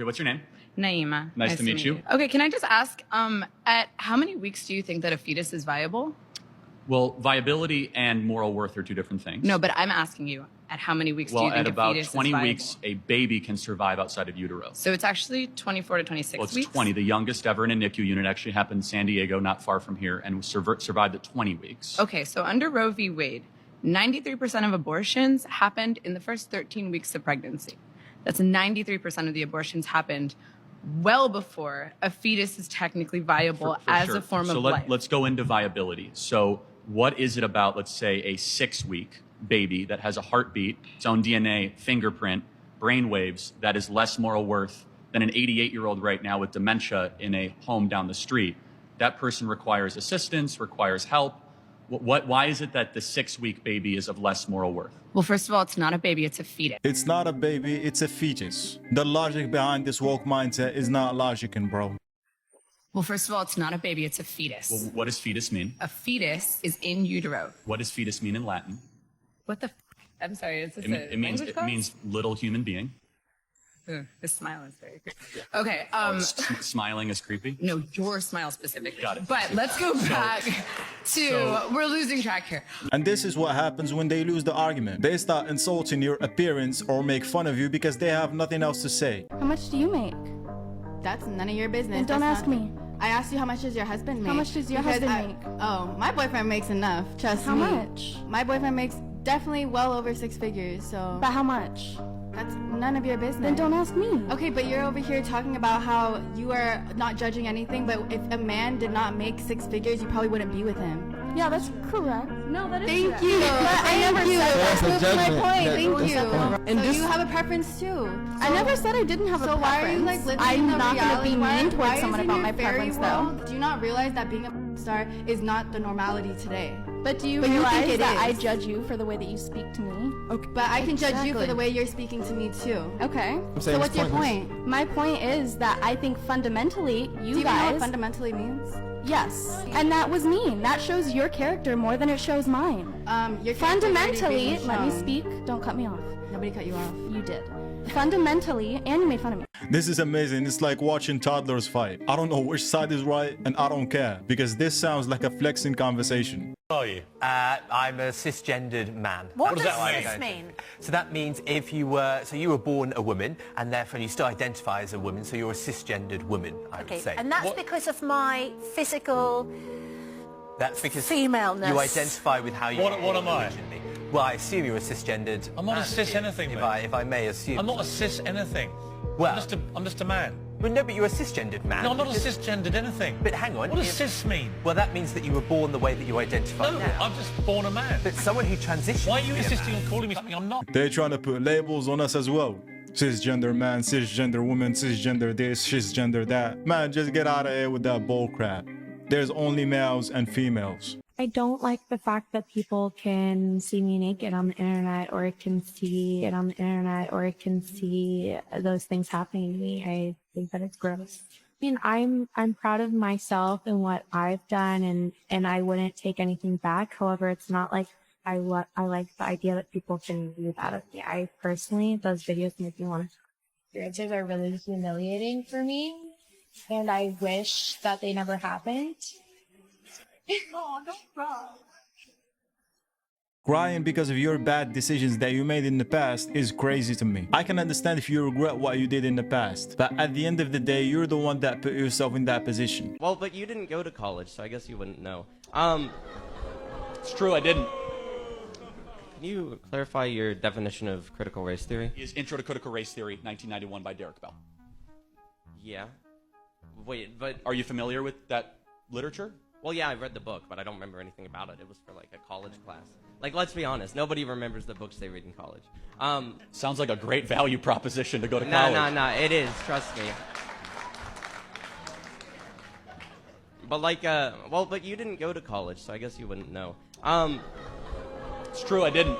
Okay, what's your name? Naima. Nice to meet you. Okay, can I just ask, at how many weeks do you think that a fetus is viable? Well, viability and moral worth are two different things. No, but I'm asking you, at how many weeks do you think a fetus is viable? Well, at about 20 weeks, a baby can survive outside of utero. So it's actually 24 to 26 Well, it's weeks? 20. The youngest ever in a NICU unit actually happened in San Diego, not far from here, and survived at 20 weeks. Okay, so under Roe v. Wade, 93% of abortions happened in the first 13 weeks of pregnancy. That's 93% of the abortions happened well before a fetus is technically viable as a form of life. Let's go into viability. So what is it about, let's say, a 6-week baby that has a heartbeat, its own DNA, fingerprint, brain waves, that is less moral worth than an 88-year-old right now with dementia in a home down the street? That person requires assistance, requires help. Why is it that the 6-week baby is of less moral worth? Well, first of all, it's not a baby, it's a fetus. It's not a baby, it's a fetus. The logic behind this woke mindset is not logical, bro. Well, first of all, it's not a baby, it's a fetus. Well, what does fetus mean? A fetus is in utero. What does fetus mean in Latin? What the I'm sorry, is this It means little human being. Ugh, this smile is very creepy. Okay, Smiling is creepy? no, your smile specifically. Got it. But let's go back to, we're losing track here. And this is what happens when they lose the argument. They start insulting your appearance or make fun of you because they have nothing else to say. How much do you make? That's none of your business. And don't ask me. I asked you how much does your husband make? How much does your husband make? Oh, my boyfriend makes enough. Trust How me. much? My boyfriend makes definitely well over 6 figures. So But how much? that's none of your business. Then don't ask me. Okay, but you're over here talking about how you are not judging anything. But if a man did not make 6 figures, you probably wouldn't be with him. Yeah, that's correct. No, that is Thank you. But I never said That's that. my point. Yeah, Thank that's you. not So you have a preference too. I never said I didn't have a So preference. why are you like living I'm in the not going to be reality? mean Why towards someone is in about your my fairy preference, world, though. Do you not realize that being a star is not the normality today? But do you But you realize think it that I is. judge you for the way that you speak to me? Okay. But I can judge you for Exactly. the way you're speaking to me too. Okay. So what's your point? My point is that I think fundamentally, Do you you know what guys... fundamentally means? Yes. And that was mean. That shows your character more than it shows mine. Your character already Fundamentally, being let me shown. speak. Don't cut me off. Nobody cut you off. You did. Fundamentally, and you made fun of me. This is amazing. It's like watching toddlers fight. I don't know which side is right, and I don't care, because this sounds like a flexing conversation. Are you? I'm a cisgendered man. What does does that cis mean? So that means if you were, so you were born a woman, and therefore you still identify as a woman, so you're a cisgendered woman, I would say. And that's because of my physical That's because femaleness. you identify with how you What am I? originally. Well, I assume you're a cisgendered I'm not a man, cis anything, if mate. if I may assume. I'm not a cis anything. Well, I'm just a man. Well, no, but you're a cisgendered man. No, I'm not a because- cisgendered anything. But hang on. What does if- cis mean? Well, that means that you were born the way that you identify No, now. I'm just born a man. But someone who transitions. Why are you to be a insisting man- on calling me something I'm not? They're trying to put labels on us as well. Cisgender man, cisgender woman, cisgender this, cisgender that. Man, just get out of here with that bull crap. There's only males and females. I don't like the fact that people can see me naked on the internet, or can see it on the internet, or can see those things happening to me. I think that it's gross. I mean, I'm proud of myself and what I've done, and I wouldn't take anything back. However, it's not like I like the idea that people can view that of me. I personally, those videos make me want to. Experiences are really humiliating for me, and I wish that they never happened. Oh, don't cry. Crying because of your bad decisions that you made in the past is crazy to me. I can understand if you regret what you did in the past, but at the end of the day, you're the one that put yourself in that position. Well, but you didn't go to college, so I guess you wouldn't know. It's true, I didn't. Can you clarify your definition of critical race theory? Is Intro to Critical Race Theory, 1991 by Derek Bell. Yeah. Wait, but... Are you familiar with that literature? Well, yeah, I've read the book, but I don't remember anything about it. It was for, like, a college class. Like, let's be honest. Nobody remembers the books they read in college. Sounds like a great value proposition to go to college. No, it is. Trust me. But, like, well, but you didn't go to college, so I guess you wouldn't know. It's true, I didn't.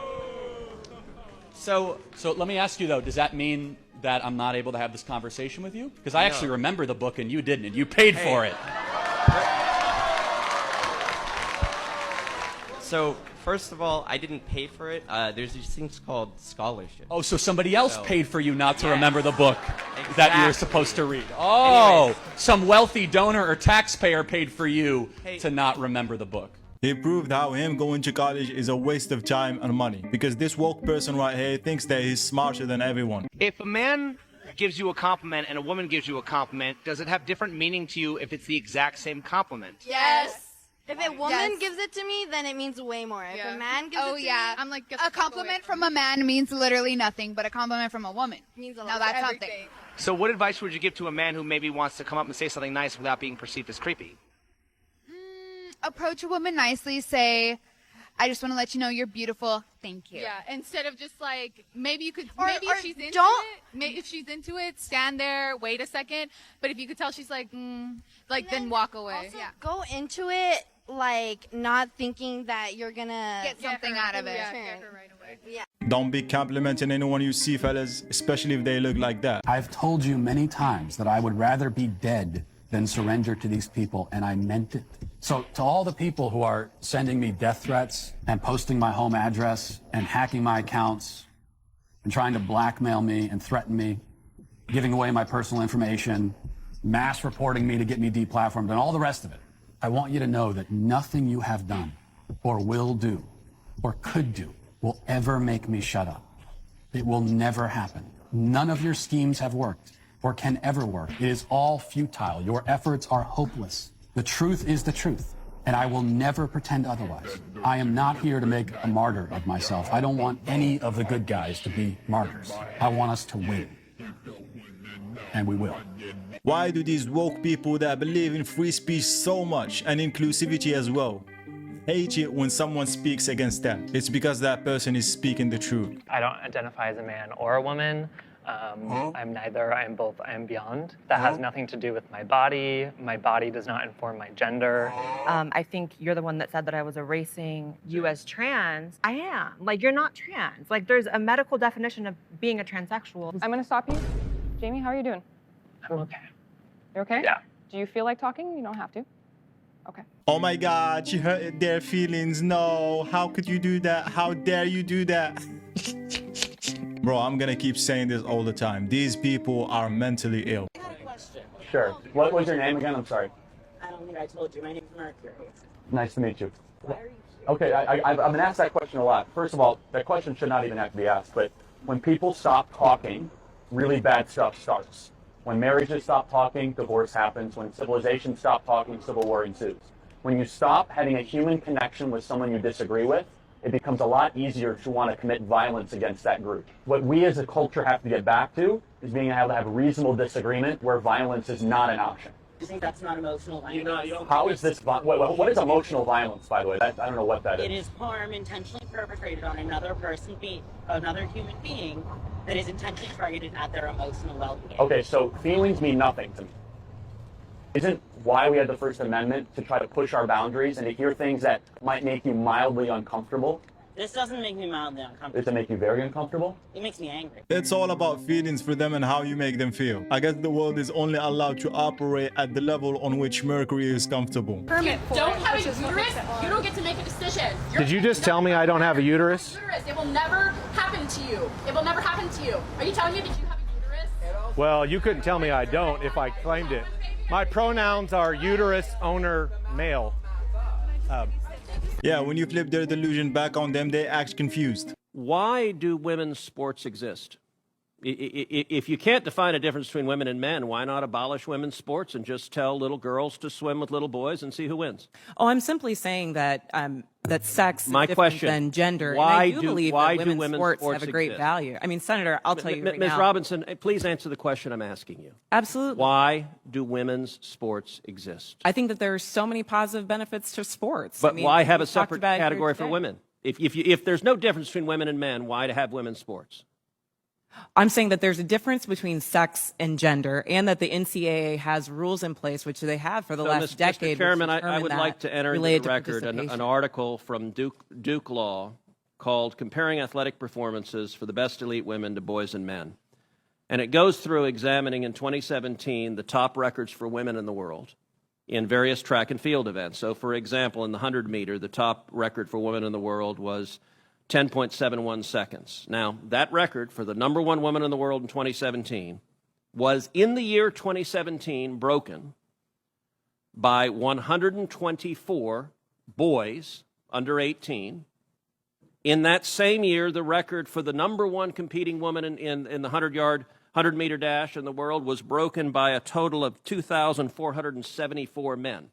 So let me ask you, though, does that mean that I'm not able to have this conversation with you? Because I actually remember the book and you didn't, and you paid for it. So, first of all, I didn't pay for it. There's these things called scholarships. Oh, so somebody else paid for you not to Yes. remember the book that you were Exactly. supposed to read. Oh, Anyways. some wealthy donor or taxpayer paid for you Hey. to not remember the book. He proved how him going to college is a waste of time and money, because this woke person right here thinks that he's smarter than everyone. If a man gives you a compliment and a woman gives you a compliment, does it have different meaning to you if it's the exact same compliment? Yes. If a woman Yes. gives it to me, then it means way more. If Yeah. a man gives it to me, I'm like, a compliment from a man means literally nothing, but a compliment from a woman means a lot. now that's Everything. something. So what advice would you give to a man who maybe wants to come up and say something nice without being perceived as creepy? Approach a woman nicely, say, I just want to let you know you're beautiful. Thank you. Yeah, instead of just like maybe you could Or if she's into don't- it, if she's into it, stand there, wait a second. But if you could tell she's like, then walk away. Also, go into it like not thinking that you're gonna Get something out of it. Yeah, get her right away. Yeah. Don't be complimenting anyone you see, fellas, especially if they look like that. I've told you many times that I would rather be dead than surrender to these people, and I meant it. So to all the people who are sending me death threats and posting my home address and hacking my accounts and trying to blackmail me and threaten me, giving away my personal information, mass reporting me to get me deplatformed, and all the rest of it, I want you to know that nothing you have done or will do or could do will ever make me shut up. It will never happen. None of your schemes have worked or can ever work. It is all futile. Your efforts are hopeless. The truth is the truth, and I will never pretend otherwise. I am not here to make a martyr of myself. I don't want any of the good guys to be martyrs. I want us to win. And we will. Why do these woke people that believe in free speech so much and inclusivity as well hate it when someone speaks against them? It's because that person is speaking the truth. I don't identify as a man or a woman. I'm neither, I am both, I am beyond. That has nothing to do with my body. My body does not inform my gender. I think you're the one that said that I was erasing you as trans. I am. Like, you're not trans. Like, there's a medical definition of being a transsexual. I'm gonna stop you. Jamie, how are you doing? I'm okay. You're okay? Yeah. Do you feel like talking? You don't have to. Okay. Oh my God, you hurt their feelings. No, how could you do that? How dare you do that? Bro, I'm gonna keep saying this all the time. These people are mentally ill. I had a question. Sure. What was your name again? I'm sorry. I don't think I told you. My name's Mercury. Nice to meet you. Why are you Okay, I've been asked that question a lot. First of all, that question should not even have to be asked, but when people stop talking, really bad stuff starts. When marriages stop talking, divorce happens. When civilizations stop talking, civil war ensues. When you stop having a human connection with someone you disagree with, it becomes a lot easier to want to commit violence against that group. What we as a culture have to get back to is being able to have reasonable disagreement where violence is not an option. Do you think that's not emotional violence? How is this, what is emotional violence, by the way? I don't know what that is. It is harm intentionally perpetrated on another person, another human being, that is intentionally targeted at their emotional well-being. Okay, so feelings mean nothing to me. Isn't why we had the First Amendment to try to push our boundaries and to hear things that might make you mildly uncomfortable? This doesn't make me mildly uncomfortable. Does it make you very uncomfortable? It makes me angry. It's all about feelings for them and how you make them feel. I guess the world is only allowed to operate at the level on which Mercury is comfortable. You don't have a uterus. You don't get to make a decision. Did you just tell me I don't have a uterus? It will never happen to you. It will never happen to you. Are you telling me that you have a uterus? Well, you couldn't tell me I don't if I claimed it. My pronouns are uterus, owner, male. Yeah, when you flip their delusion back on them, they act confused. Why do women's sports exist? If you can't define a difference between women and men, why not abolish women's sports and just tell little girls to swim with little boys and see who wins? Oh, I'm simply saying that that sex My is different question, than gender. why and I do believe why that do women's women's sports have a great exist? value. I mean, Senator, I'll tell you right Ms. now. Robinson, please answer the question I'm asking you. Absolutely. Why do women's sports exist? I think that there are so many positive benefits to sports. But I mean, why have a we talked separate about it here category for today. women? If there's no difference between women and men, why to have women's sports? I'm saying that there's a difference between sex and gender, and that the NCAA has rules in place, which they have for the last decade. Mr. Chairman, which I would determine like that to enter into related the to record an participation. article from Duke Law called Comparing Athletic Performances for the Best Elite Women to Boys and Men. And it goes through examining in 2017 the top records for women in the world. in various track and field events. So, for example, in the 100 meter, the top record for women in the world was 10.71 seconds. Now, that record for the number one woman in the world in 2017 was, in the year 2017, broken by 124 boys under 18. In that same year, the record for the number one competing woman in the 100-meter dash in the world was broken by a total of 2,474 men.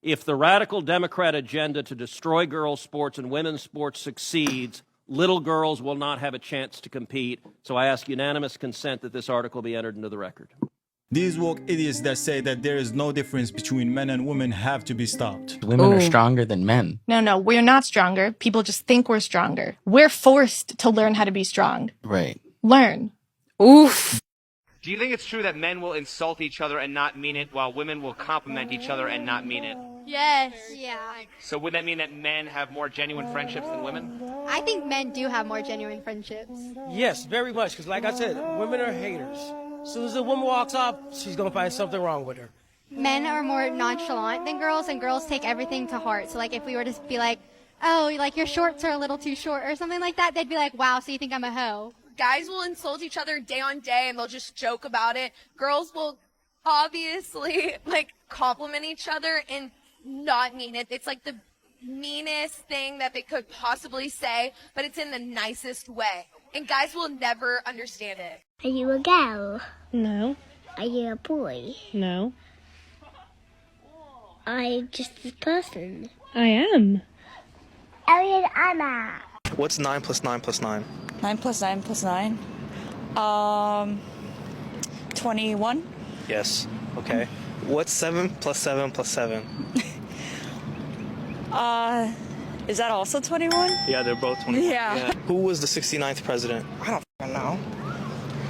If the radical Democrat agenda to destroy girls' sports and women's sports succeeds, little girls will not have a chance to compete. So I ask unanimous consent that this article be entered into the record. These woke idiots that say that there is no difference between men and women have to be stopped. Women are stronger than men. No, we're not stronger. People just think we're stronger. We're forced to learn how to be strong. Right. Learn. Oof. Do you think it's true that men will insult each other and not mean it, while women will compliment each other and not mean it? Yes. Yeah. So would that mean that men have more genuine friendships than women? I think men do have more genuine friendships. Yes, very much, because like I said, women are haters. As soon as a woman walks off, she's going to find something wrong with her. Men are more nonchalant than girls, and girls take everything to heart. So, like, if we were to be like, oh, like, your shorts are a little too short or something like that, they'd be like, wow, so you think I'm a hoe? Guys will insult each other day on day, and they'll just joke about it. Girls will obviously, like, compliment each other and not mean it. It's, like, the meanest thing that they could possibly say, but it's in the nicest way. And guys will never understand it. Are you a girl? No. Are you a boy? No. Are you just a person? I am. Elliot Anna. What's 9 plus 9 plus 9? 9 plus 9 plus 9? 21. Yes. Okay. What's 7 plus 7 plus 7? Is that also 21? Yeah, they're both 21. Yeah. Who was the 69th president? I don't fucking know.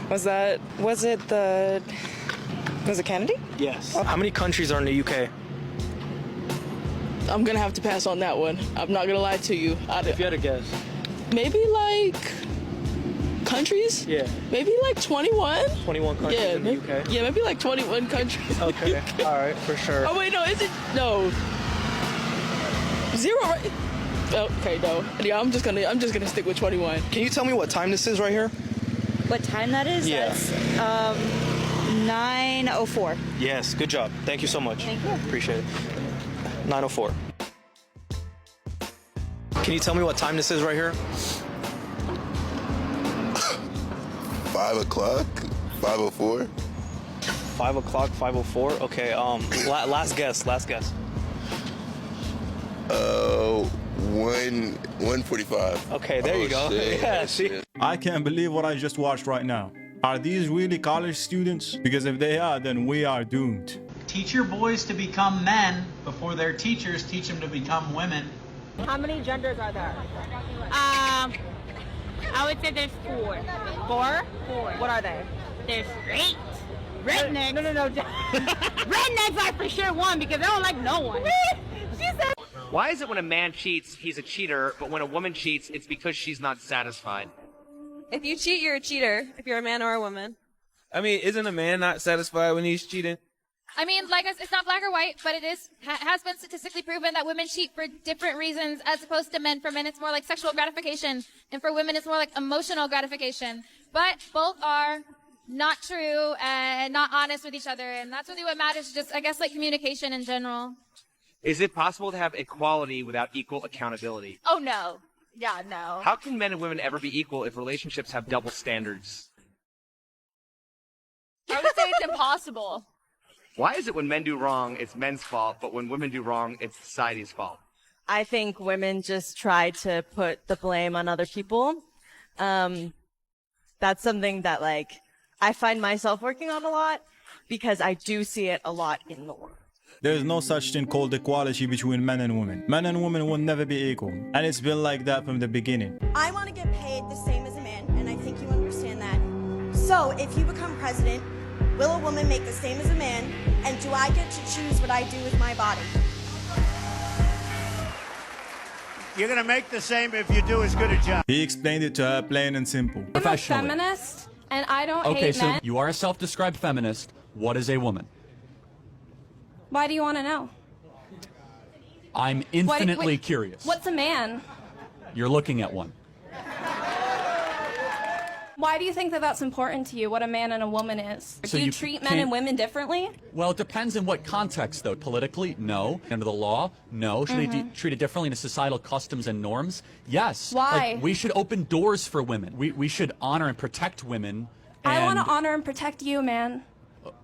Was it Kennedy? Yes. How many countries are in the UK? I'm gonna have to pass on that one. I'm not gonna lie to you. If you had a guess. Maybe like countries? Yeah. Maybe like 21? 21 countries in the UK? Yeah, maybe like 21 countries. Okay. All right, for sure. Oh wait, no, is it? No. 0, right? Okay, no. Yeah, I'm just gonna stick with 21. Can you tell me what time this is right here? What time that is? Yeah. That's 9:04. Yes, good job. Thank you so much. Thank you. Appreciate it. 9:04. Can you tell me what time this is right here? 5 o'clock? 5:04? 5 o'clock, 5:04? Okay, last guess. 1:45. Okay, there you go. Shit. Yeah, see? I can't believe what I just watched right now. Are these really college students? Because if they are, then we are doomed. Teach your boys to become men before their teachers teach them to become women. How many genders are there? I would say there's 4. 4? What are they? There's straight. Rednecks. No. Rednecks are for sure one because they don't like no one. Why is it when a man cheats, he's a cheater, but when a woman cheats, it's because she's not satisfied? If you cheat, you're a cheater, if you're a man or a woman. I mean, isn't a man not satisfied when he's cheating? I mean, like, it's not black or white, but it has been statistically proven that women cheat for different reasons as opposed to men. For men, it's more like sexual gratification, and for women, it's more like emotional gratification. But both are not true and not honest with each other, and that's really what matters, just, I guess, like, communication in general. Is it possible to have equality without equal accountability? Oh, no. Yeah, no. How can men and women ever be equal if relationships have double standards? I would say it's impossible. Why is it when men do wrong, it's men's fault, but when women do wrong, it's society's fault? I think women just try to put the blame on other people. That's something that, like, I find myself working on a lot because I do see it a lot in the world. There's no such thing called equality between men and women. Men and women will never be equal. And it's been like that from the beginning. I want to get paid the same as a man, and I think you understand that. So, if you become president, will a woman make the same as a man? And do I get to choose what I do with my body? You're going to make the same if you do as good a job. He explained it to her plain and simple. I'm a feminist, and I don't hate men. Okay, so you are a self-described feminist. What is a woman? Why do you want to know? I'm infinitely curious. What's a man? You're looking at one. Why do you think that that's important to you, what a man and a woman is? So do you you treat men can't- and women differently? Well, it depends in what context, though. Politically, no. Under the law, no. Should they be treated differently in societal customs and norms? Yes. Why? Like, we should open doors for women. We should honor and protect women. I want to and- honor and protect you, man.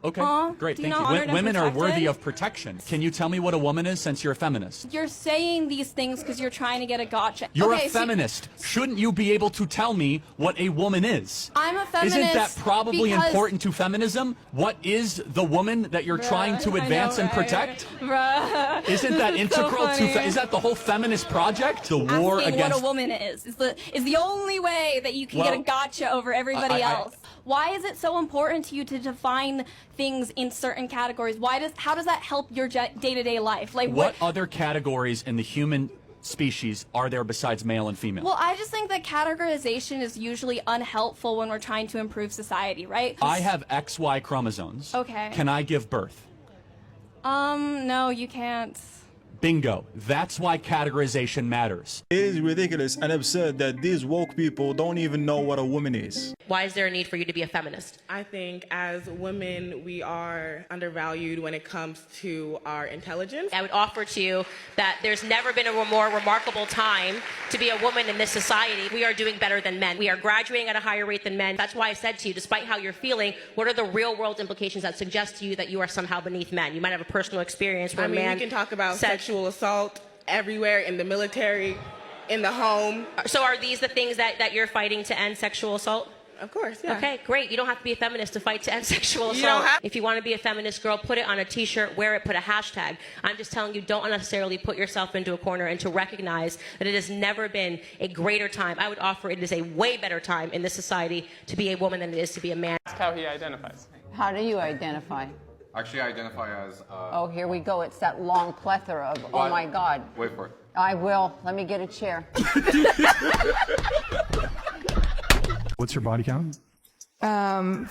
Okay, great, do you thank not you. honor and Women are protect worthy it? of protection. Can you tell me what a woman is, since you're a feminist? You're saying these things because you're trying to get a gotcha. You're Okay, a feminist. Shouldn't you be able to tell me what a woman is? I'm a feminist. Isn't that probably because- important to feminism? What is the woman that you're trying to advance and protect? Bruh. Isn't that This is so integral to? funny. Is that the whole feminist project? The war Asking against. what a woman is the only way that you can get a Well, gotcha over everybody I- else. Why is it so important to you to define things in certain categories? How does that help your day-to-day life? Like What other categories in the human species are there besides male and female? Well, I just think that categorization is usually unhelpful when we're trying to improve society, right? I have XY chromosomes. Okay. Can I give birth? No, you can't. Bingo. That's why categorization matters. It is ridiculous and absurd that these woke people don't even know what a woman is. Why is there a need for you to be a feminist? I think as women, we are undervalued when it comes to our intelligence. I would offer to you that there's never been a more remarkable time to be a woman in this society. We are doing better than men. We are graduating at a higher rate than men. That's why I said to you, despite how you're feeling, what are the real world implications that suggest to you that you are somehow beneath men? You might have a personal experience where I mean, a man we can talk about said, sexual assault everywhere, in the military, in the home. So are these the things that you're fighting to end sexual assault? Of course, yeah. Okay, great. You don't have to be a feminist to fight to end sexual assault. You don't have- If you want to be a feminist girl, put it on a t-shirt, wear it, put a hashtag. I'm just telling you, don't unnecessarily put yourself into a corner, and to recognize that it has never been a greater time. I would offer it is a way better time in this society to be a woman than it is to be a man. That's how he identifies. How do you identify? Actually, I identify as... Oh, here we go. It's that long plethora of, oh my God. Wait for it. I will. Let me get a chair. What's your body count?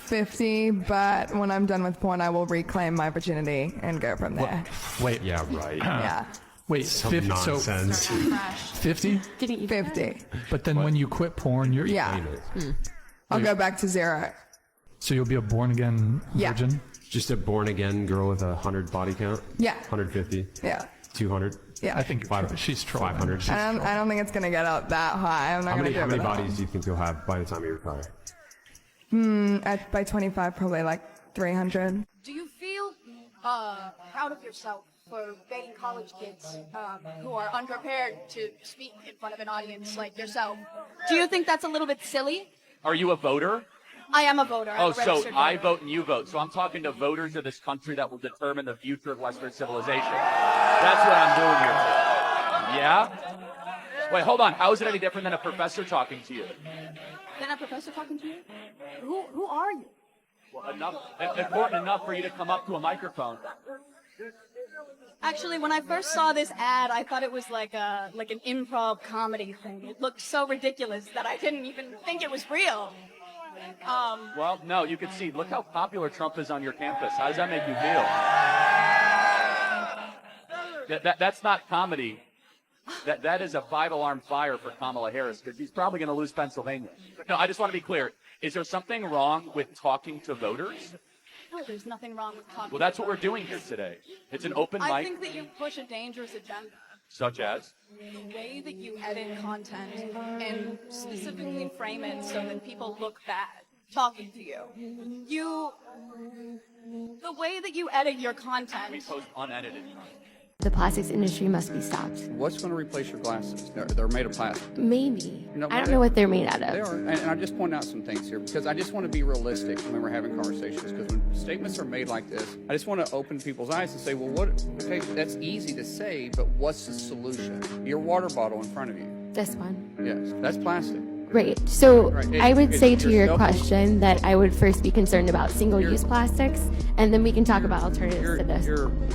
50, but when I'm done with porn, I will reclaim my virginity and go from there. Wait. Yeah, right. Yeah. Wait, Some 50, nonsense. so 50? 50. But then when you quit porn, you're Yeah. I'll go back to 0. So you'll be a born again Yeah. virgin? Just a born again girl with 100 body count? Yeah. 150? Yeah. 200? Yeah. I think she's trolling. 500? I don't think it's going to get up that high. I'm not going to do How it. many with that. bodies do you think you'll have by the time you retire? By 25, probably like 300. Do you feel proud of yourself for dating college kids who are unprepared to speak in front of an audience like yourself? Do you think that's a little bit silly? Are you a voter? I am a voter. I'm Oh, a so registered I voter. vote and you vote. So I'm talking to voters of this country that will determine the future of Western civilization. That's what I'm doing here today. Yeah? Wait, hold on. How is it any different than a professor talking to you? Then a professor talking to you? Who are you? Well, important enough for you to come up to a microphone. Actually, when I first saw this ad, I thought it was like an improv comedy thing. It looked so ridiculous that I didn't even think it was real. Well, no, you can see. Look how popular Trump is on your campus. How does that make you feel? That's not comedy. That is a 5-alarm fire for Kamala Harris, because she's probably going to lose Pennsylvania. No, I just want to be clear. Is there something wrong with talking to voters? No, there's nothing wrong with talking. Well, that's what we're doing here today. It's an open I mic. think that you push a dangerous agenda. Such as? The way that you edit content and specifically frame it so that people look bad talking to you. The way that you edit your content. We post unedited. The plastics industry must be stopped. What's going to replace your glasses? They're made of plastic. Maybe. No, I don't know what they're made out of. They are. And I just point out some things here, because I just want to be realistic when we're having conversations, because when statements are made like this, I just want to open people's eyes and say, well, okay, that's easy to say, but what's the solution? Your water bottle in front of you. This one. Yes, that's plastic. Right. So Right. I would It's say to your yourself. question that I would first be concerned about single-use plastics, and then we can talk about alternatives to this.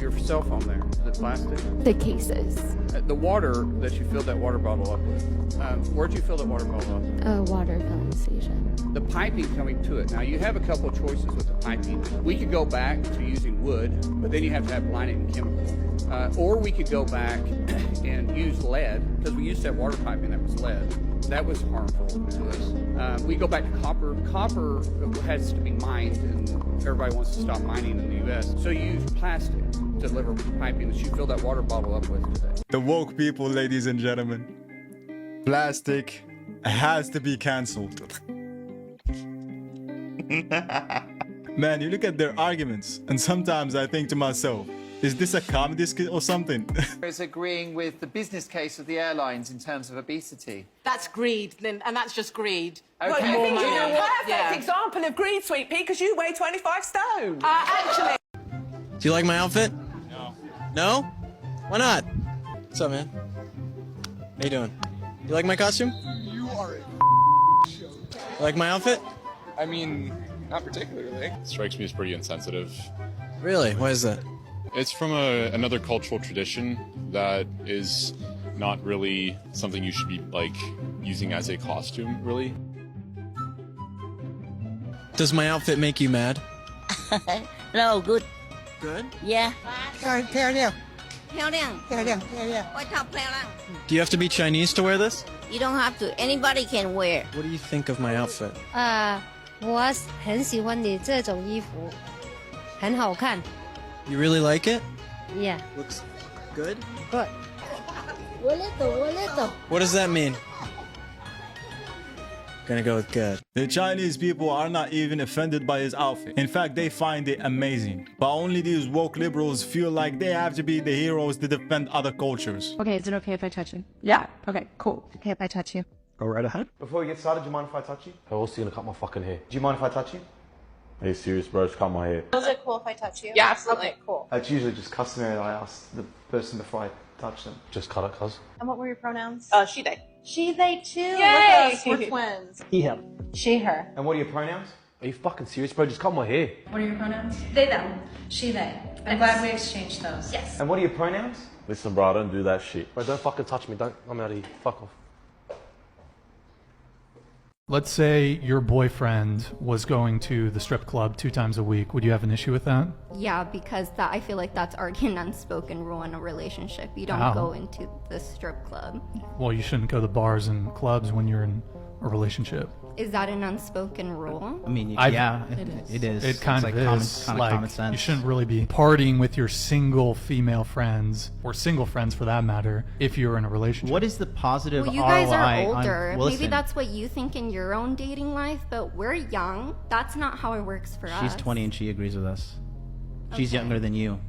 Your cell phone there, is it plastic? The cases. The water that you filled that water bottle up with, where'd you fill that water bottle up? A water filling station. The piping coming to it. Now, you have a couple of choices with the piping. We could go back to using wood, but then you have to have lining and chemical. Or we could go back and use lead, because we used to have water piping that was lead. That was harmful to us. We go back to copper. Copper has to be mined, and everybody wants to stop mining in the U.S. So you use plastic to deliver piping that you fill that water bottle up with today. The woke people, ladies and gentlemen. Plastic has to be cancelled. Man, you look at their arguments, and sometimes I think to myself, is this a comedy skit or something? Is agreeing with the business case of the airlines in terms of obesity. That's greed, and that's just greed. Okay. Well, I think you're you're a a perfect example of greed, Sweet Pea, because you weigh 25 stone. Actually. Do you like my outfit? No. No? Why not? What's up, man? How you doing? You like my costume? You are a You like my outfit? I mean, not particularly. Strikes me as pretty insensitive. Really? Why is that? It's from another cultural tradition that is not really something you should be like using as a costume, really. Does my outfit make you mad? No, good. Good? Yeah. Do you have to be Chinese to wear this? You don't have to. Anybody can wear. What do you think of my outfit? 我很喜欢你这种衣服，很好看。 You really like it? Yeah. Looks good? Good. What does that mean? Gonna go with good. The Chinese people are not even offended by his outfit. In fact, they find it amazing. But only these woke liberals feel like they have to be the heroes to defend other cultures. Okay, is it okay if I touch you? Yeah. Okay, cool. Okay, if I touch you. Go right ahead. Before we get started, do you mind if I touch you? I'm also gonna cut my fucking hair. Do you mind if I touch you? Are you serious, bro? Just cut my hair. Is it cool if I touch you? Yeah, absolutely. Okay, cool. It's usually just customary that I ask the person before I touch them. Just cut it, cuz. And what were your pronouns? She, they. She, they too. Yay! Look at us, we're twins. He, him. She, her. And what are your pronouns? Are you fucking serious, bro? Just cut my hair. What are your pronouns? They, them. She, they. I'm glad we exchanged those. Yes. And what are your pronouns? Listen, bro, I don't do that shit. Bro, don't fucking touch me. Don't. I'm out of here. Fuck off. Let's say your boyfriend was going to the strip club 2 times a week. Would you have an issue with that? Yeah, because I feel like that's already an unspoken rule in a relationship. You don't How? go into the strip club. Well, you shouldn't go to bars and clubs when you're in a relationship. Is that an unspoken rule? I mean, yeah, it is. It kind it's of like is. common sense. You shouldn't really be partying with your single female friends, or single friends for that matter, if you're in a relationship. What is the positive Well, you ROI guys are on- older. well, Maybe listen, that's what you think in your own dating life, but we're young. That's not how it works for us. She's 20 and she agrees with us. She's Okay. younger than you,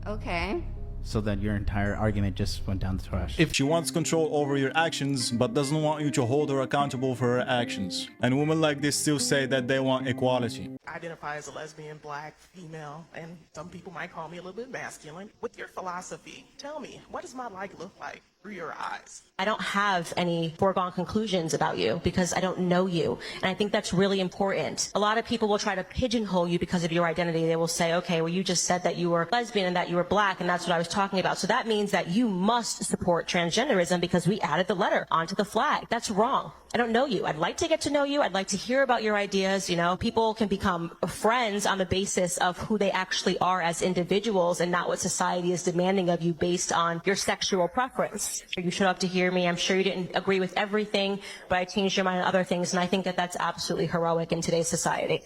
Okay. so that your entire argument just went down the trash. If she wants control over your actions but doesn't want you to hold her accountable for her actions. And women like this still say that they want equality. I identify as a lesbian, black, female, and some people might call me a little bit masculine. With your philosophy, tell me, what does my life look like through your eyes? I don't have any foregone conclusions about you because I don't know you. And I think that's really important. A lot of people will try to pigeonhole you because of your identity. They will say, okay, well, you just said that you were lesbian and that you were black, and that's what I was talking about. So that means that you must support transgenderism because we added the letter onto the flag. That's wrong. I don't know you. I'd like to get to know you. I'd like to hear about your ideas. You know, people can become friends on the basis of who they actually are as individuals and not what society is demanding of you based on your sexual preference. You showed up to hear me. I'm sure you didn't agree with everything, but I changed your mind on other things, and I think that that's absolutely heroic in today's society.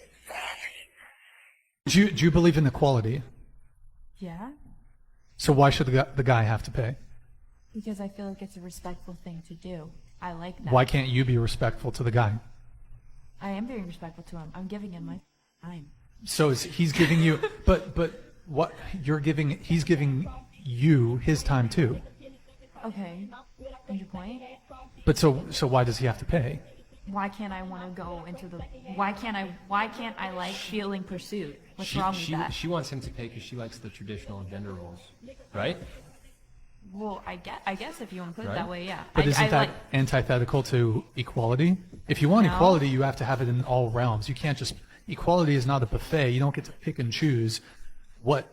Do you believe in equality? Yeah, So why should the guy have to pay? because I feel like it's a respectful thing to do. I like that. Why can't you be respectful to the guy? I am very respectful to him. I'm giving him my time. So he's giving you, but what you're giving, he's giving you his time too. Okay, and your point? But so why does he have to pay? Why can't I want to go into the? Why can't I like feeling pursued? What's wrong with that? She wants him to pay because she likes the traditional gender roles, right? Well, I guess if you want to put it that way, yeah. But isn't that like, antithetical to equality? If you want No. equality, you have to have it in all realms. You can't just equality is not a buffet. You don't get to pick and choose what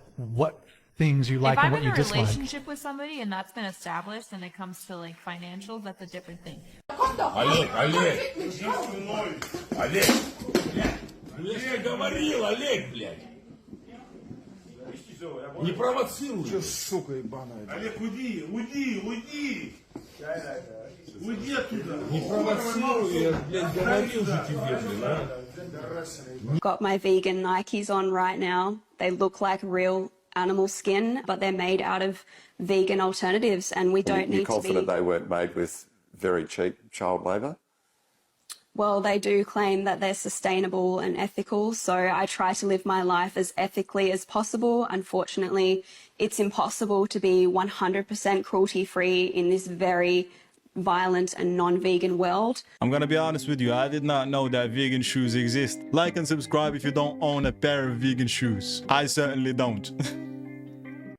things you like if and I'm what in you a dislike. relationship with somebody and that's been established, and it comes to like financials, that's a different thing. Олег, я говорил, Олег, блядь. Не провоцируй. Че, сука ебаная. Олег, уйди. Уйди оттуда. Не провоцируй, я, блядь, говорил же тебе, блядь. Got my vegan Nikes on right now. They look like real animal skin, but they're made out of vegan alternatives, and we don't need to be... You're confident they weren't made with very cheap child labour? Well, they do claim that they're sustainable and ethical, so I try to live my life as ethically as possible. Unfortunately, it's impossible to be 100% cruelty-free in this very violent and non-vegan world. I'm gonna be honest with you, I did not know that vegan shoes exist. Like and subscribe if you don't own a pair of vegan shoes. I certainly don't.